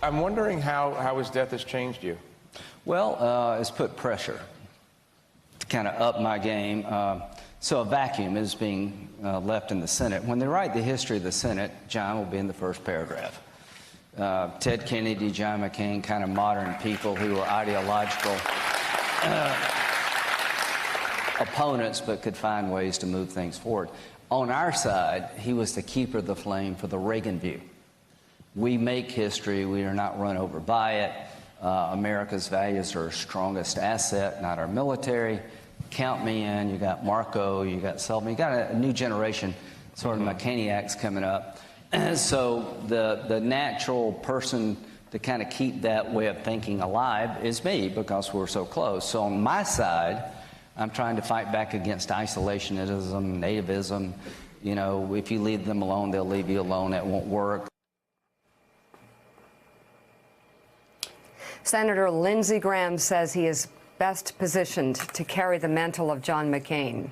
I'm wondering how his death has changed you. Well, it's put pressure to kind of up my game. So a vacuum is being left in the Senate. When they write the history of the Senate, John will be in the first paragraph. Ted Kennedy, John McCain, kind of modern people who were ideological opponents but could find ways to move things forward. On our side, he was the keeper of the flame for the Reagan view. We make history. We are not run over by it. America's values are our strongest asset, not our military. Count me in. You got Marco, you got Sullivan, you got a new generation, sort of McCainiacs coming up. So the natural person to kind of keep that way of thinking alive is me, because we're so close. So on my side, I'm trying to fight back against isolationism, nativism. You know, if you leave them alone, they'll leave you alone. It won't work. Senator Lindsey Graham says he is best positioned to carry the mantle of John McCain.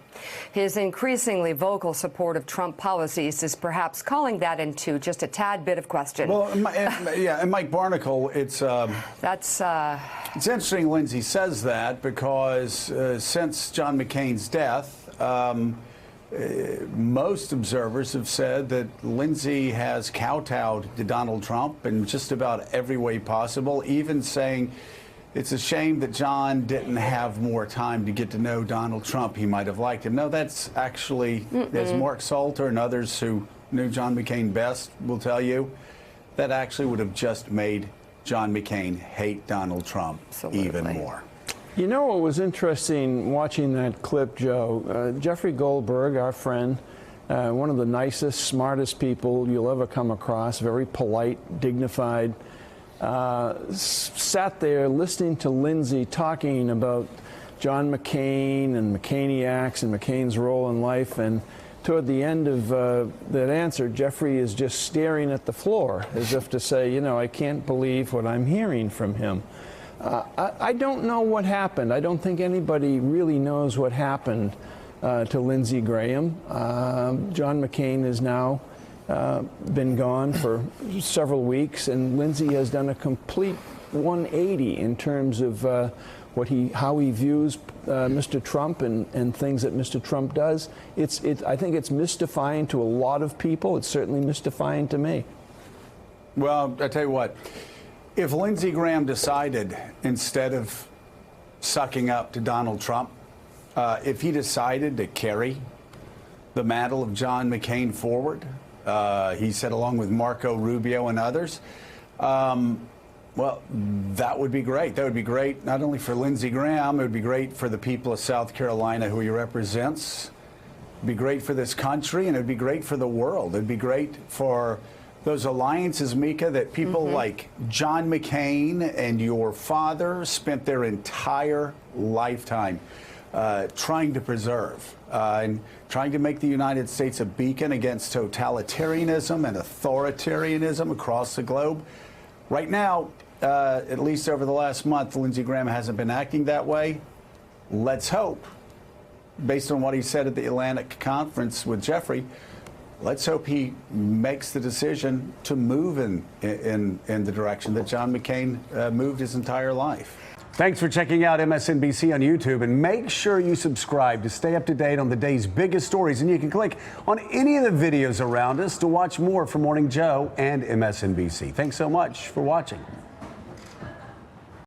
His increasingly vocal support of Trump policies is perhaps calling that into just a tad bit of question. Well, and Mike Barnicle, it's interesting Lindsey says that, because since John McCain's death, most observers have said that Lindsey has kowtowed to Donald Trump in just about every way possible, even saying it's a shame that John didn't have more time to get to know Donald Trump. He might have liked him. No, that's actually, as Mark Salter and others who knew John McCain best will tell you, that actually would have just made John McCain hate Donald Trump even more. You know what was interesting watching that clip, Joe? Jeffrey Goldberg, our friend, one of the nicest, smartest people you'll ever come across, very polite, dignified, sat there listening to Lindsey talking about John McCain and McCainiacs and McCain's role in life, and toward the end of that answer, Jeffrey is just staring at the floor as if to say, you know, I can't believe what I'm hearing from him. I don't know what happened. I don't think anybody really knows what happened to Lindsey Graham. John McCain has now been gone for several weeks, and Lindsey has done a complete 180 in terms of how he views Mr. Trump and things that Mr. Trump does. I think it's mystifying to a lot of people. It's certainly mystifying to me. Well, I tell you what, if Lindsey Graham decided, instead of sucking up to Donald Trump, if he decided to carry the mantle of John McCain forward, he said, along with Marco Rubio and others, well, that would be great. That would be great not only for Lindsey Graham, it would be great for the people of South Carolina who he represents. It would be great for this country, and it would be great for the world. It would be great for those alliances, Mika, that people like John McCain and your father spent their entire lifetime trying to preserve and trying to make the United States a beacon against totalitarianism and authoritarianism across the globe. Right now, at least over the last month, Lindsey Graham hasn't been acting that way. Let's hope, based on what he said at the Atlantic Conference with Jeffrey, let's hope he makes the decision to move in the direction that John McCain moved his entire life. Thanks for checking out MSNBC on YouTube, and make sure you subscribe to stay up to date on the day's biggest stories. And you can click on any of the videos around us to watch more from Morning Joe and MSNBC. Thanks so much for watching.